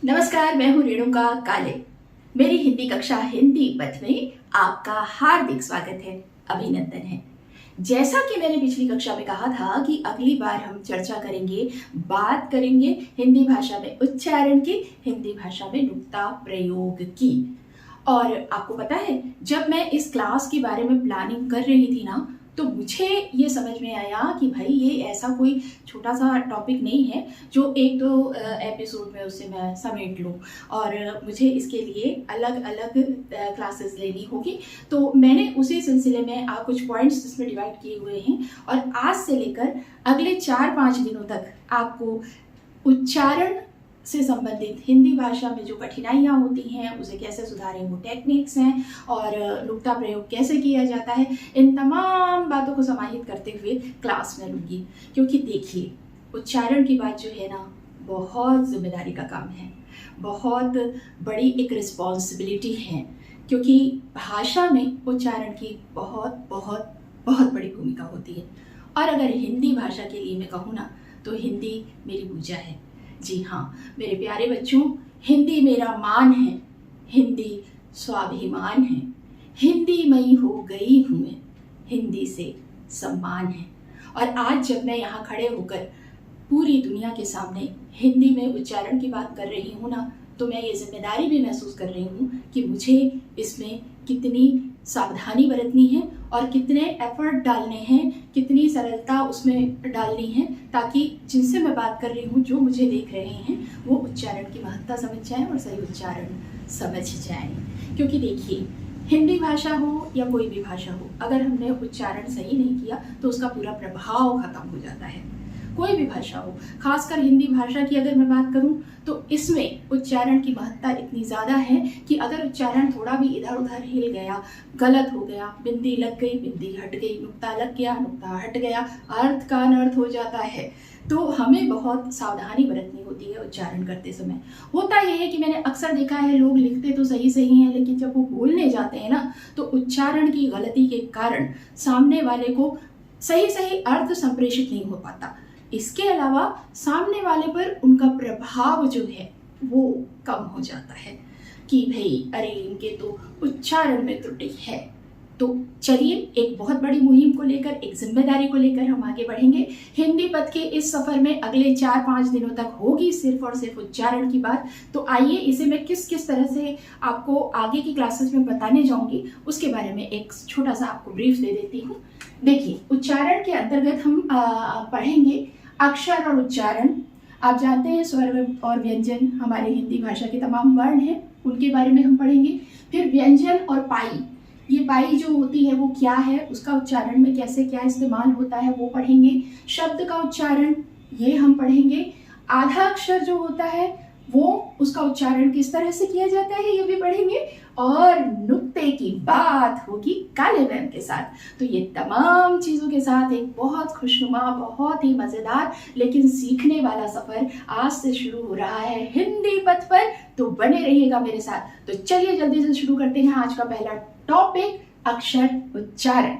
नमस्कार, मैं हूँ रेणुका काले। मेरी हिंदी कक्षा हिंदी पथ में आपका हार्दिक स्वागत है, अभिनंदन है। जैसा कि मैंने पिछली कक्षा में कहा था कि अगली बार हम चर्चा करेंगे, बात करेंगे हिंदी भाषा में उच्चारण की, हिंदी भाषा में नुक्ता प्रयोग की। और आपको पता है, जब मैं इस क्लास के बारे में प्लानिंग कर रही थी ना, तो मुझे ये समझ में आया कि भाई ये ऐसा कोई छोटा सा टॉपिक नहीं है जो एक दो एपिसोड में उसे मैं समेट लूँ, और मुझे इसके लिए अलग अलग क्लासेस लेनी होगी। तो मैंने उसी सिलसिले में कुछ पॉइंट्स इसमें डिवाइड किए हुए हैं, और आज से लेकर अगले 4-5 दिनों तक आपको उच्चारण से संबंधित हिंदी भाषा में जो कठिनाइयाँ होती हैं उसे कैसे सुधारें, वो टेक्निक्स हैं, और नुक्ता प्रयोग कैसे किया जाता है, इन तमाम बातों को समाहित करते हुए क्लास में लूँगी। क्योंकि देखिए, उच्चारण की बात जो है ना, बहुत जिम्मेदारी का काम है, बहुत बड़ी एक रिस्पॉन्सिबिलिटी है, क्योंकि भाषा में उच्चारण की बहुत बहुत बहुत बड़ी भूमिका होती है। और अगर हिंदी भाषा के लिए मैं कहूँ ना, तो हिंदी मेरी पूजा है। जी हाँ मेरे प्यारे बच्चों, हिंदी मेरा मान है, हिंदी स्वाभिमान है, हिंदी मई हो गई हूँ मैं, हिंदी से सम्मान है। और आज जब मैं यहाँ खड़े होकर पूरी दुनिया के सामने हिंदी में उच्चारण की बात कर रही हूँ ना, तो मैं ये जिम्मेदारी भी महसूस कर रही हूँ कि मुझे इसमें कितनी सावधानी बरतनी है और कितने एफर्ट डालने हैं, कितनी सरलता उसमें डालनी है, ताकि जिनसे मैं बात कर रही हूँ, जो मुझे देख रहे हैं, वो उच्चारण की महत्ता समझ जाएं और सही उच्चारण समझ जाएं। क्योंकि देखिए, हिंदी भाषा हो या कोई भी भाषा हो, अगर हमने उच्चारण सही नहीं किया तो उसका पूरा प्रभाव खत्म हो जाता है। कोई भी भाषा हो, खासकर हिंदी भाषा की अगर मैं बात करूं, तो इसमें उच्चारण की महत्ता इतनी ज़्यादा है कि अगर उच्चारण थोड़ा भी इधर उधर हिल गया, गलत हो गया, बिंदी लग गई, बिंदी हट गई, नुक्ता लग गया, नुक्ता हट गया, अर्थ का अनर्थ हो जाता है। तो हमें बहुत सावधानी बरतनी होती है उच्चारण करते समय। होता यह है कि मैंने अक्सर देखा है, लोग लिखते तो सही सही हैं, लेकिन जब वो बोलने जाते हैं ना, तो उच्चारण की गलती के कारण सामने वाले को सही सही अर्थ संप्रेषित नहीं हो पाता। इसके अलावा सामने वाले पर उनका प्रभाव जो है वो कम हो जाता है कि भाई अरे इनके तो उच्चारण में त्रुटि है। तो चलिए, एक बहुत बड़ी मुहिम को लेकर, एक जिम्मेदारी को लेकर हम आगे बढ़ेंगे। हिंदी पथ के इस सफर में अगले 4-5 दिनों तक होगी सिर्फ और सिर्फ उच्चारण की बात। तो आइए, इसे मैं किस किस तरह से आपको आगे की क्लासेस में बताने जाऊंगी, उसके बारे में एक छोटा सा आपको ब्रीफ दे देती हूँ। देखिए, उच्चारण के अंतर्गत हम पढ़ेंगे अक्षर और उच्चारण। आप जानते हैं, स्वर और व्यंजन हमारे हिंदी भाषा के तमाम वर्ण हैं, उनके बारे में हम पढ़ेंगे। फिर व्यंजन और पाई, ये पाई जो होती है वो क्या है, उसका उच्चारण में कैसे क्या इस्तेमाल होता है, वो पढ़ेंगे। शब्द का उच्चारण, ये हम पढ़ेंगे। आधा अक्षर जो होता है वो, उसका उच्चारण किस तरह से किया जाता है, ये भी पढ़ेंगे। और नुक्ते की बात होगी काले मैम के साथ। तो ये तमाम चीज़ों के साथ एक बहुत खुशनुमा, बहुत ही मज़ेदार लेकिन सीखने वाला सफ़र आज से शुरू हो रहा है हिंदी पथ पर। तो बने रहिएगा मेरे साथ। तो चलिए जल्दी से शुरू करते हैं आज का पहला टॉपिक, अक्षर उच्चारण।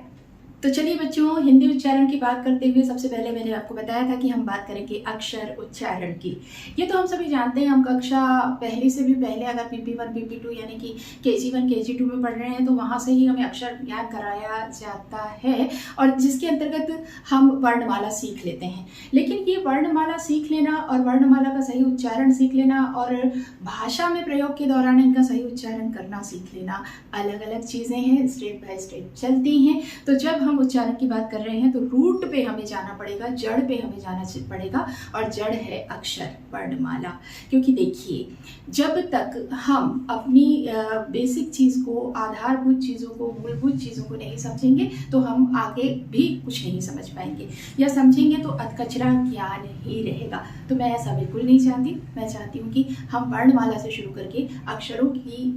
तो चलिए बच्चों, हिंदी उच्चारण की बात करते हुए सबसे पहले मैंने आपको बताया था कि हम बात करेंगे अक्षर उच्चारण की। ये तो हम सभी जानते हैं, हम कक्षा पहली से भी पहले अगर PP1 PP2 यानी कि KG1 KG2 में पढ़ रहे हैं, तो वहाँ से ही हमें अक्षर ज्ञान कराया जाता है, और जिसके अंतर्गत हम वर्णमाला सीख लेते हैं। लेकिन ये वर्णमाला सीख लेना और वर्णमाला का सही उच्चारण सीख लेना और भाषा में प्रयोग के दौरान इनका सही उच्चारण करना सीख लेना अलग अलग चीज़ें हैं, स्टेप बाय स्टेप चलती हैं। तो जब हम उच्चारण की बात कर रहे हैं तो रूट पे हमें जाना पड़ेगा, जड़ पे हमें जाना पड़ेगा, और जड़ है अक्षर, वर्णमाला। क्योंकि देखिए, जब तक हम अपनी बेसिक चीज़ को, आधारभूत चीज़ों को, मूलभूत चीज़ों को नहीं समझेंगे, तो हम आगे भी कुछ नहीं समझ पाएंगे, या समझेंगे तो अधकचरा ज्ञान ही रहेगा। तो मैं ऐसा बिल्कुल नहीं चाहती। मैं चाहती हूँ कि हम वर्णमाला से शुरू करके अक्षरों की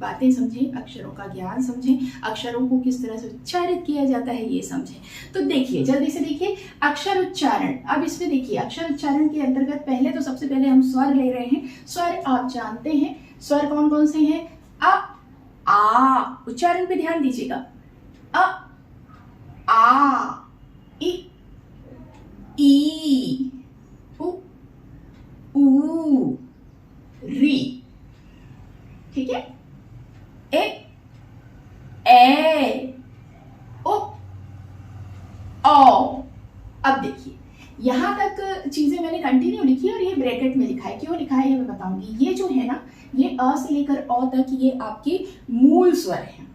बातें समझें, अक्षरों का ज्ञान समझें, अक्षरों को किस तरह से उच्चारित किया जाता है ये समझें। तो देखिए, जल्दी से देखिए अक्षर उच्चारण। अब इसमें देखिए, अक्षर उच्चारण के अंतर्गत पहले तो सबसे पहले हम स्वर ले रहे हैं। स्वर आप जानते हैं, स्वर कौन कौन से हैं? अ, आ, उच्चारण पे ध्यान दीजिएगा। अ, आ, इ, ई, उ, ब्रैकेट में लिखा है। क्यों लिखा है ये मैं बताऊंगी। ये जो है ना, ये अ से लेकर अ तक ये आपके मूल स्वर हैं,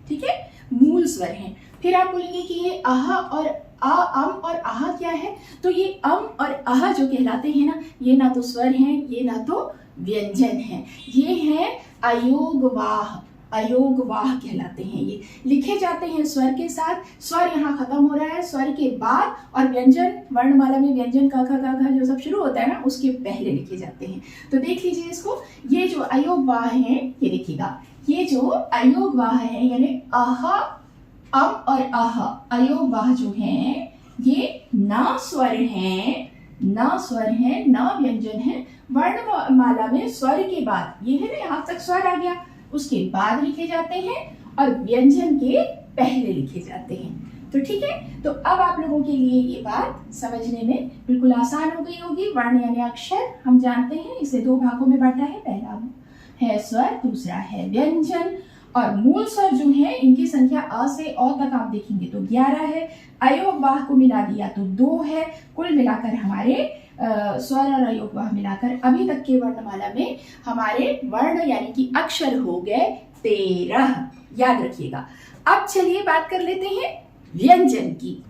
ठीक है, मूल स्वर हैं। फिर आप बोलेंगे कि ये अह और अम और आह क्या है, तो ये अम और आह जो कहलाते हैं ना, ये ना तो स्वर हैं, ये ना तो व्यंजन हैं, ये हैं अयोगवाह, अयोगवाह कहलाते हैं। ये लिखे जाते हैं स्वर के साथ, स्वर यहाँ खत्म हो रहा है, स्वर के बाद और व्यंजन वर्णमाला में व्यंजन क ख ग घ जो सब शुरू होता है ना, उसके पहले लिखे जाते हैं। तो देख लीजिए इसको, ये जो अयोगवाह है ये देखिएगा, ये जो अयोगवाह है यानी अह अम और आह, अयोगवाह जो है ये ना स्वर हैं, ना स्वर हैं, ना व्यंजन है। वर्णमाला में स्वर के बाद, ये है ना यहाँ तक स्वर आ गया, उसके बाद लिखे जाते हैं और व्यंजन के पहले लिखे जाते हैं। तो ठीक है, तो अब आप लोगों के लिए ये बात समझने में बिल्कुल आसान हो गई होगी। वर्ण यानी अक्षर हम जानते हैं, इसे दो भागों में बांटा है, पहला है स्वर, दूसरा है व्यंजन। और मूल स्वर जो है इनकी संख्या अ से अ तक आप देखेंगे तो 11 है, अयोगवाह को मिला दिया तो 2 है, कुल मिलाकर हमारे स्वर और अयोगवाह मिलाकर अभी तक के वर्णमाला में हमारे वर्ण यानी कि अक्षर हो गए 13, याद रखिएगा। अब चलिए बात कर लेते हैं व्यंजन की।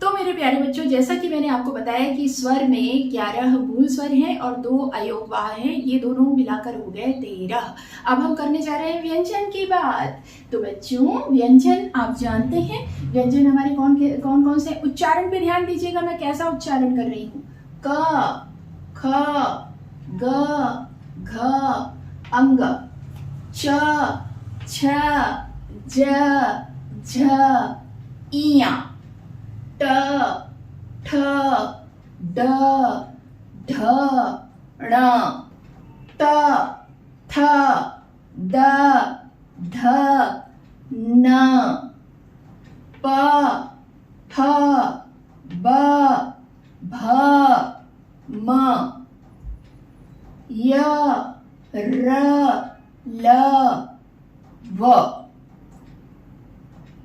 तो मेरे प्यारे बच्चों, जैसा कि मैंने आपको बताया कि स्वर में 11 मूल स्वर हैं और 2 अयोगवाह हैं, ये दोनों मिलाकर हो गए 13। अब हम करने जा रहे हैं व्यंजन की बात। तो बच्चों, व्यंजन आप जानते हैं, व्यंजन हमारे कौन कौन से, उच्चारण पे ध्यान दीजिएगा मैं कैसा उच्चारण कर रही हूँ। क, ख, ग, घ, अंग, च, छ, ज, झ, इया, ट, ठ, ड, ढ, ण, त, थ, द, ध, न, प, फ, ब, भ, म, य, र, ल, व,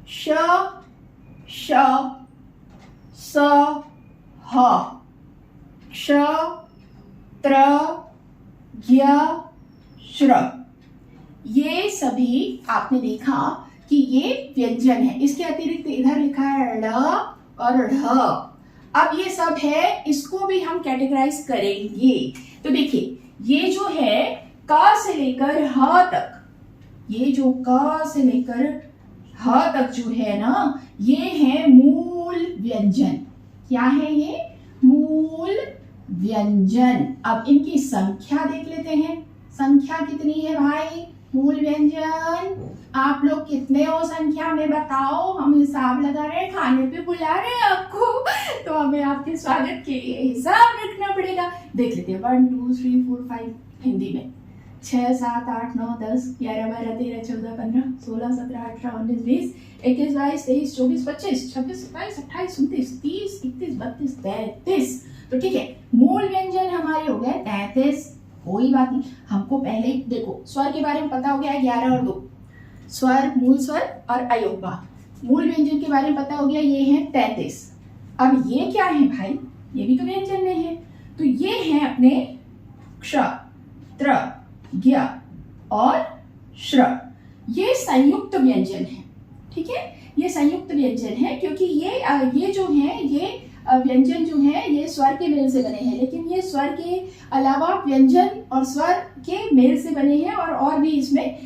श, श, स, ह, क्ष, त्र, ज्ञ, श्र। ये सभी आपने देखा कि ये व्यंजन है। इसके अतिरिक्त इधर लिखा है ड़ और ढ। अब ये सब है, इसको भी हम कैटेगराइज करेंगे। तो देखिए, ये जो है क से लेकर ह तक, ये जो क से लेकर ह तक जो है ना, ये है मूल व्यंजन। क्या है ये? मूल व्यंजन। अब इनकी संख्या देख लेते हैं। संख्या कितनी है भाई? मूल व्यंजन आप लोग कितने हो संख्या में बताओ? हम हिसाब लगा रहे हैं, खाने पे बुला रहे हैं आपको, तो हमें आपके स्वागत के लिए हिसाब रखना पड़ेगा। देख लेते हैं 1 2 3 4 5 हिंदी में 6 7 8 9 10 11 12 13 14 15 16 17 18 19 20 21 22 23 24 25 26 27 28 29 30 31 32 33। तो ठीक है, मूल व्यंजन हमारे हो गए 33। कोई बात नहीं, हमको पहले देखो स्वर के बारे में पता हो गया है 11 और 2, स्वर, मूल स्वर और अयोगवाह। मूल व्यंजन के बारे में पता हो गया, ये है 33। अब ये क्या है भाई? ये भी तो व्यंजन में है। तो ये है अपने क्ष, त्र, ज्ञ और श्र। ये संयुक्त व्यंजन है। ठीक है, ये संयुक्त व्यंजन है क्योंकि ये जो है, ये व्यंजन जो है ये स्वर के मेल से बने हैं, लेकिन ये स्वर के अलावा व्यंजन और स्वर के मेल से बने हैं और भी इसमें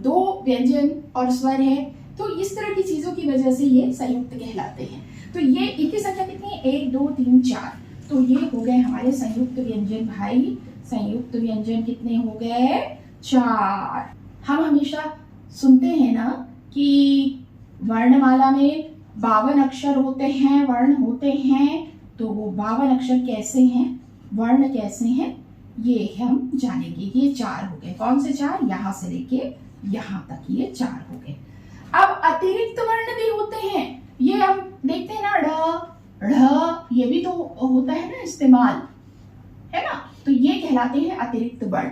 2 व्यंजन और स्वर है। तो इस तरह की चीजों की वजह से ये संयुक्त कहलाते हैं। तो ये इनकी संख्या कितनी है? 1 2 3 4। तो ये हो गए हमारे संयुक्त व्यंजन भाई। संयुक्त व्यंजन कितने हो गए? 4। हम हमेशा सुनते हैं ना कि वर्णमाला में 52 अक्षर होते हैं, वर्ण होते हैं। तो वो 52 अक्षर कैसे हैं, वर्ण कैसे हैं, ये हम जानेंगे। ये 4 हो गए। कौन से 4? यहाँ से लेके यहाँ तक ये 4 हो गए। अब अतिरिक्त वर्ण भी होते हैं, ये हम देखते हैं ना, ढ, ढ, ये भी तो होता है ना इस्तेमाल, है ना? तो ये कहलाते हैं अतिरिक्त वर्ण।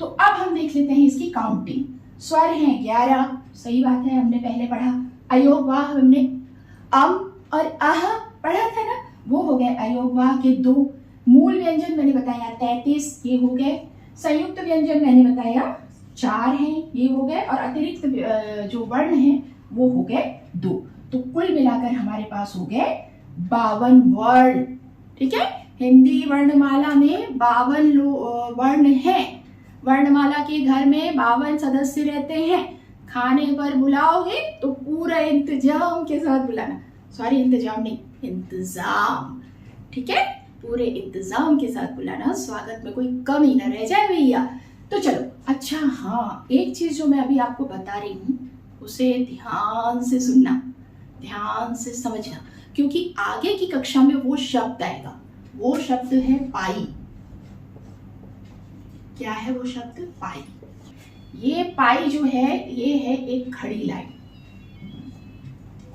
तो अब हम देख लेते हैं इसकी काउंटिंग। स्वर हैं 11, सही बात है, हमने पहले पढ़ा। अयोगवाह हमने अम और आह पढ़ा था ना, वो हो गए अयोगवाह के 2। मूल व्यंजन मैंने बताया 33, ये हो गए। संयुक्त व्यंजन मैंने बताया 4 हैं, ये हो गए। और अतिरिक्त जो वर्ण हैं वो हो गए 2। तो कुल मिलाकर हमारे पास हो गए 52 वर्ण। ठीक है, हिंदी वर्णमाला में 52 वर्ण हैं। वर्णमाला के घर में 52 सदस्य रहते हैं। खाने पर बुलाओगे तो पूरा इंतजाम के साथ बुलाना। सॉरी, इंतजाम नहीं, इंतजाम। ठीक है, पूरे इंतजाम के साथ बुलाना, स्वागत में कोई कमी न रह जाए भैया। तो चलो, अच्छा हाँ, एक चीज जो मैं अभी आपको बता रही हूँ उसे ध्यान से सुनना, ध्यान से समझना, क्योंकि आगे की कक्षा में वो शब्द आएगा। वो शब्द है पाई। क्या है वो शब्द? पाई। ये पाई जो है ये है एक खड़ी लाइन।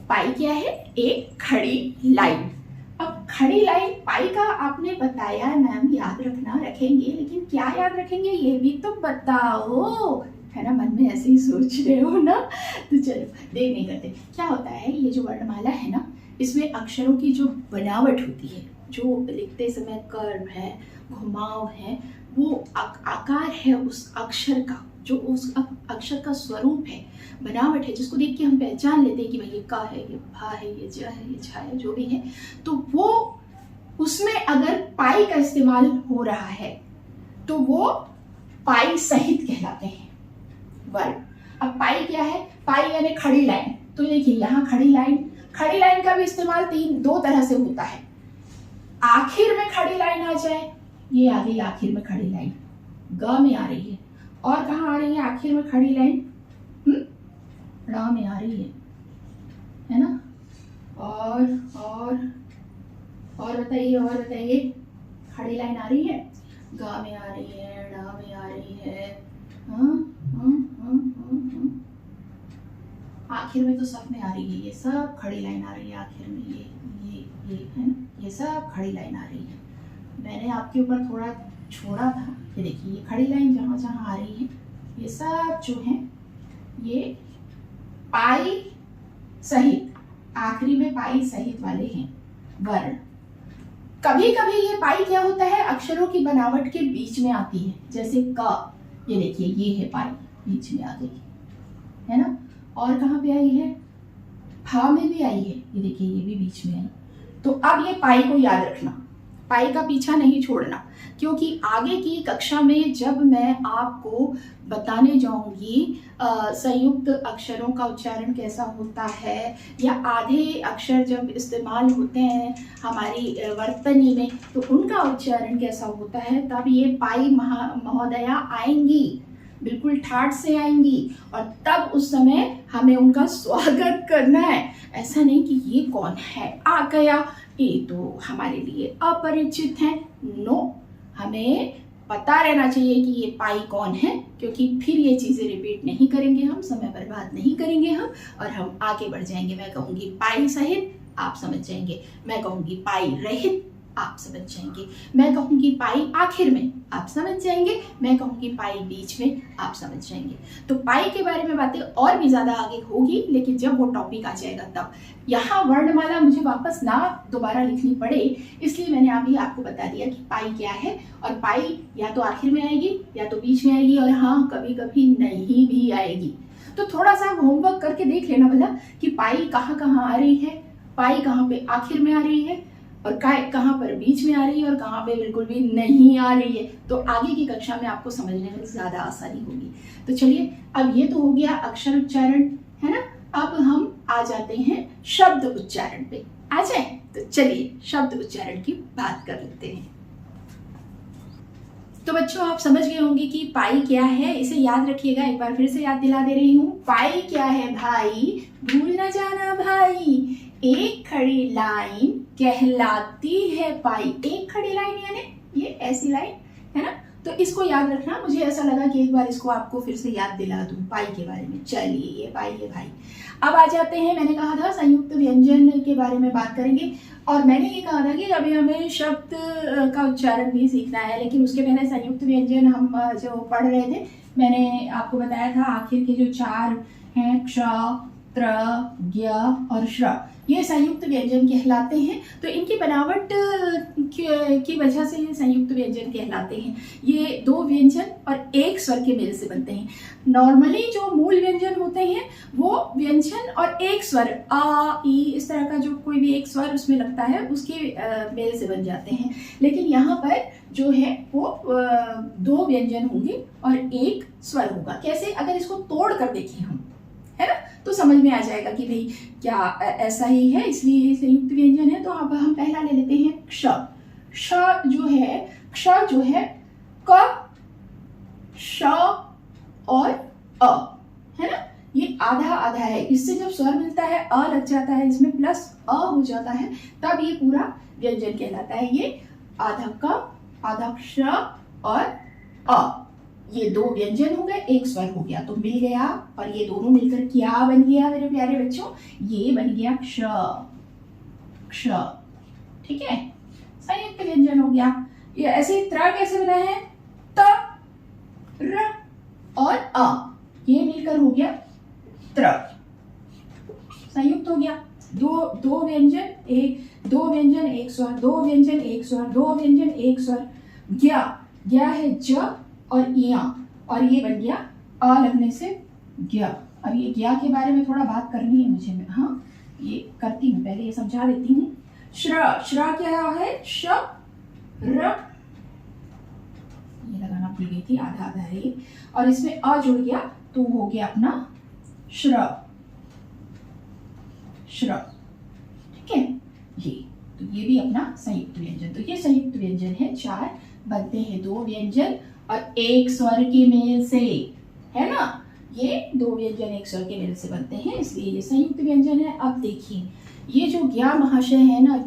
पाई क्या है? एक खड़ी लाइन। अब खड़ी लाइन पाई का आपने बताया मैम याद रखना, रखेंगे, लेकिन क्या याद रखेंगे ये भी तो बताओ, है ना? मन में ऐसे ही सोच रहे हो ना? तो चलो, देर नहीं करते। क्या होता है, ये जो वर्णमाला है ना, इसमें अक्षरों की जो बनावट होती है, जो लिखते समय कर्व है, घुमाव है, वो आकार है उस अक्षर का, जो उस अक्षर का स्वरूप है, बनावट है, जिसको देख के हम पहचान लेते हैं कि भाई ये का है, ये भा है, ये ज है, ये छा है, जो भी है। तो वो उसमें अगर पाई का इस्तेमाल हो रहा है तो वो पाई सहित कहलाते हैं वर्ण। अब पाई क्या है? पाई यानी खड़ी लाइन। तो देखिए यहाँ खड़ी लाइन का भी इस्तेमाल 2 तरह से होता है। आखिर में खड़ी लाइन आ जाए, ये आ गई आखिर में खड़ी लाइन, ग में आ रही है। और कहाँ आ रही है आखिर में खड़ी लाइन? ड़ में आ रही है ना? और बताइए, खड़ी लाइन आ रही है, ग में आ रही है, ड़ में आ रही है, आखिर में तो सब में आ रही है। ये सब खड़ी लाइन आ रही है आखिर में, ये है ना, ये सब खड़ी लाइन आ रही है। मैंने आपके ऊपर थोड़ा छोड़ा था, ये देखिए ये खड़ी लाइन जहाँ जहाँ आ रही है, ये सब जो है ये पाई सहित, आखिरी में पाई सहित वाले हैं वर्ण। कभी कभी ये पाई क्या होता है, अक्षरों की बनावट के बीच में आती है, जैसे क, ये देखिए ये है पाई, बीच में आ गई, है ना? और कहाँ पे आई है? फा में भी आई है, ये देखिए ये भी बीच में आई। तो अब ये पाई को याद रखना, पाई का पीछा नहीं छोड़ना, क्योंकि आगे की कक्षा में जब मैं आपको बताने जाऊंगी संयुक्त अक्षरों का उच्चारण कैसा होता है, या आधे अक्षर जब इस्तेमाल होते हैं हमारी वर्तनी में तो उनका उच्चारण कैसा होता है, तब ये पाई महोदया आएंगी, बिल्कुल ठाठ से आएंगी, और तब उस समय हमें उनका स्वागत करना है। ऐसा नहीं कि ये कौन है आ गया, ये तो हमारे लिए अपरिचित है। नो, हमें पता रहना चाहिए कि ये पाई कौन है, क्योंकि फिर ये चीज़ें रिपीट नहीं करेंगे हम, समय बर्बाद नहीं करेंगे हम, और हम आगे बढ़ जाएंगे। मैं कहूँगी पाई सहित, आप समझ जाएंगे। मैं कहूँगी पाई रहित, आप समझ जाएंगे। मैं कहूँगी पाई आखिर में, आप समझ जाएंगे। मैं कहूँगी पाई बीच में, आप समझ जाएंगे। तो पाई के बारे में बातें और भी ज़्यादा आगे होगी, लेकिन जब वो टॉपिक आ जाएगा तब। यहाँ वर्णमाला मुझे वापस ना दोबारा लिखनी पड़े, इसलिए मैंने अभी आपको बता दिया कि पाई क्या है। और पाई या तो आखिर में आएगी या तो बीच में आएगी, और हाँ कभी कभी नहीं भी आएगी। तो थोड़ा सा होमवर्क करके देख लेना भला कि पाई कहाँ कहाँ आ रही है, पाई कहाँ पे आखिर में आ रही है, और कहाँ पर बीच में आ रही है, और कहाँ पे बिल्कुल भी नहीं आ रही है। तो आगे की कक्षा में आपको समझने में ज़्यादा आसानी होगी। तो चलिए, अब ये तो हो गया अक्षर उच्चारण, है ना? अब हम आ जाते हैं शब्द उच्चारण पे। आ जाए तो चलिए शब्द उच्चारण की बात कर लेते हैं। तो बच्चों, आप समझ गए होंगे कि पाई क्या है। इसे याद रखिएगा, एक बार फिर से याद दिला दे रही हूँ। पाई क्या है भाई, भूल न जाना भाई। एक खड़ी लाइन कहलाती है पाई। एक खड़ी लाइन यानी ये ऐसी लाइन, है ना? तो इसको याद रखना। मुझे ऐसा लगा कि एक बार इसको आपको फिर से याद दिला दूं पाई के बारे में। चलिए, ये पाई है भाई। अब आ जाते हैं, मैंने कहा था संयुक्त व्यंजन के बारे में बात करेंगे, और मैंने ये कहा था कि अभी हमें शब्द का उच्चारण भी सीखना है, लेकिन उसके पहले संयुक्त व्यंजन हम जो पढ़ रहे थे, मैंने आपको बताया था आखिर के जो 4 हैं, क्ष, त्र, ज्ञ और श्र, ये संयुक्त व्यंजन कहलाते हैं। तो इनकी बनावट की वजह से ये संयुक्त व्यंजन कहलाते हैं। ये दो व्यंजन और एक स्वर के मेल से बनते हैं। नॉर्मली जो मूल व्यंजन होते हैं वो व्यंजन और एक स्वर आ, ई, इस तरह का जो कोई भी एक स्वर उसमें लगता है उसके मेल से बन जाते हैं। लेकिन यहाँ पर जो है वो दो व्यंजन होंगे और एक स्वर होगा। कैसे? अगर इसको तोड़ कर देखें हम, है ना, तो समझ में आ जाएगा कि भाई क्या ऐसा ही है, इसलिए ये संयुक्त व्यंजन है। तो अब हम पहला ले लेते हैं क्ष। क्ष जो है, क्ष जो है क, श और अ, है ना, ये आधा आधा है। इससे जब स्वर मिलता है अ लग जाता है, इसमें प्लस अ हो जाता है, तब ये पूरा व्यंजन कहलाता है। ये आधा क, आधा क्ष और अ, ये दो व्यंजन हो गए, एक स्वर हो गया, तो मिल गया। और ये दोनों मिलकर क्या बन गया मेरे प्यारे बच्चों? ये बन गया क्ष। क्ष, ठीक है, संयुक्त व्यंजन हो गया। ये ऐसे त्र कैसे बना है? त, र और अ, ये मिलकर हो गया त्र, संयुक्त हो गया। दो व्यंजन एक स्वर, दो व्यंजन एक स्वर, दो व्यंजन एक स्वर। ज्ञ, ज्ञ है ज और इया, और ये बन गया अ लगने से ज्ञ। अब ये ज्ञ के बारे में थोड़ा बात करनी है मुझे, हाँ ये करती हूँ, पहले ये समझा देती हूँ। श्र, श्र क्या है? श, र, ये लगाना भूल गई थी, आधा आधा है ये, और इसमें अ जुड़ गया तो हो गया अपना श्र, श्र, ठीक है। तो ये भी अपना संयुक्त व्यंजन। तो ये संयुक्त व्यंजन है, चार बनते हैं दो व्यंजन और एक स्वर के मेल से, है ना, ये दो व्यंजन एक स्वर के मेल से बनते हैं, इसलिए ये संयुक्त व्यंजन है। अब देखिए ये जो ज्ञ महाशय है ना,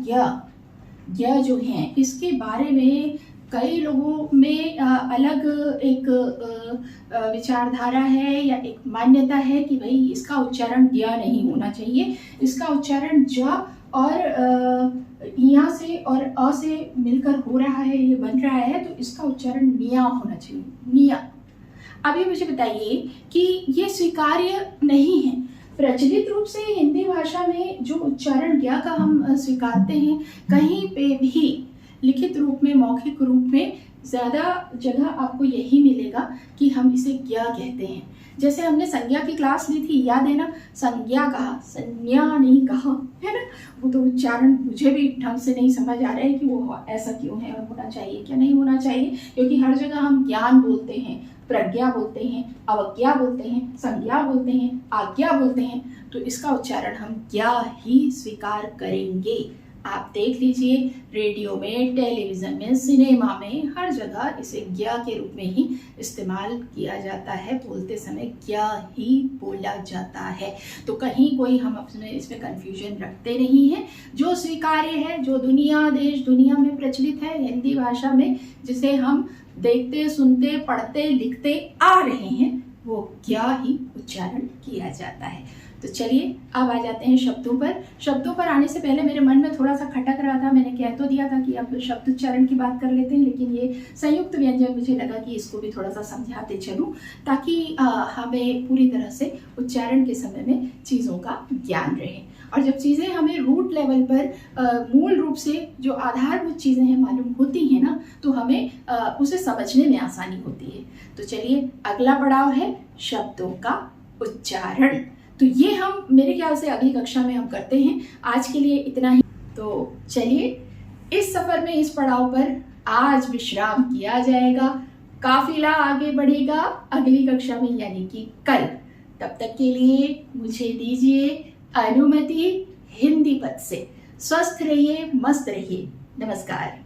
ज्ञ जो है, इसके बारे में कई लोगों में अलग एक विचारधारा है या एक मान्यता है कि भाई इसका उच्चारण ज्ञ नहीं होना चाहिए, इसका उच्चारण ज और यहाँ से और अ से मिलकर हो रहा है, ये बन रहा है, तो इसका उच्चारण निया होना चाहिए, निया। अभी मुझे बताइए कि ये स्वीकार्य नहीं है। प्रचलित रूप से हिंदी भाषा में जो उच्चारण ज्ञ का हम स्वीकारते हैं, कहीं पे भी लिखित रूप में, मौखिक रूप में ज़्यादा जगह आपको यही मिलेगा कि हम इसे ज्ञ कहते हैं। जैसे हमने संज्ञा की क्लास ली थी, याद है ना, संज्ञा कहा, संज्ञा नहीं कहा, है ना। वो तो उच्चारण मुझे भी ढंग से नहीं समझ आ रहा है कि वो ऐसा क्यों है और होना चाहिए क्या नहीं होना चाहिए, क्योंकि हर जगह हम ज्ञान बोलते हैं, प्रज्ञा बोलते हैं, अवज्ञा बोलते हैं, संज्ञा बोलते हैं, आज्ञा बोलते हैं, तो इसका उच्चारण हम ज्ञ ही स्वीकार करेंगे। आप देख लीजिए, रेडियो में, टेलीविज़न में, सिनेमा में, हर जगह इसे ज्ञ के रूप में ही इस्तेमाल किया जाता है, बोलते समय ज्ञ ही बोला जाता है। तो कहीं कोई हम अपने इसमें कन्फ्यूजन रखते नहीं हैं। जो स्वीकार्य है, जो देश दुनिया में प्रचलित है हिंदी भाषा में, जिसे हम देखते, सुनते, पढ़ते, लिखते आ रहे हैं, वो ज्ञ ही उच्चारण किया जाता है। तो चलिए अब आ जाते हैं शब्दों पर। शब्दों पर आने से पहले मेरे मन में थोड़ा सा खटक रहा था, मैंने कह तो दिया था कि अब शब्द उच्चारण की बात कर लेते हैं, लेकिन ये संयुक्त व्यंजन मुझे लगा कि इसको भी थोड़ा सा समझाते चलूं, ताकि हमें पूरी तरह से उच्चारण के समय में चीज़ों का ज्ञान रहे। और जब चीज़ें हमें रूट लेवल पर मूल रूप से जो आधारभूत चीज़ें हैं मालूम होती हैं ना, तो हमें उसे समझने में आसानी होती है। तो चलिए अगला पड़ाव है शब्दों का उच्चारण। तो ये हम मेरे ख्याल से अगली कक्षा में हम करते हैं। आज के लिए इतना ही। तो चलिए इस सफ़र में, इस पड़ाव पर आज विश्राम किया जाएगा, काफिला आगे बढ़ेगा अगली कक्षा में, यानी कि कल। तब तक के लिए मुझे दीजिए अनुमति। हिंदी पद से स्वस्थ रहिए, मस्त रहिए। नमस्कार।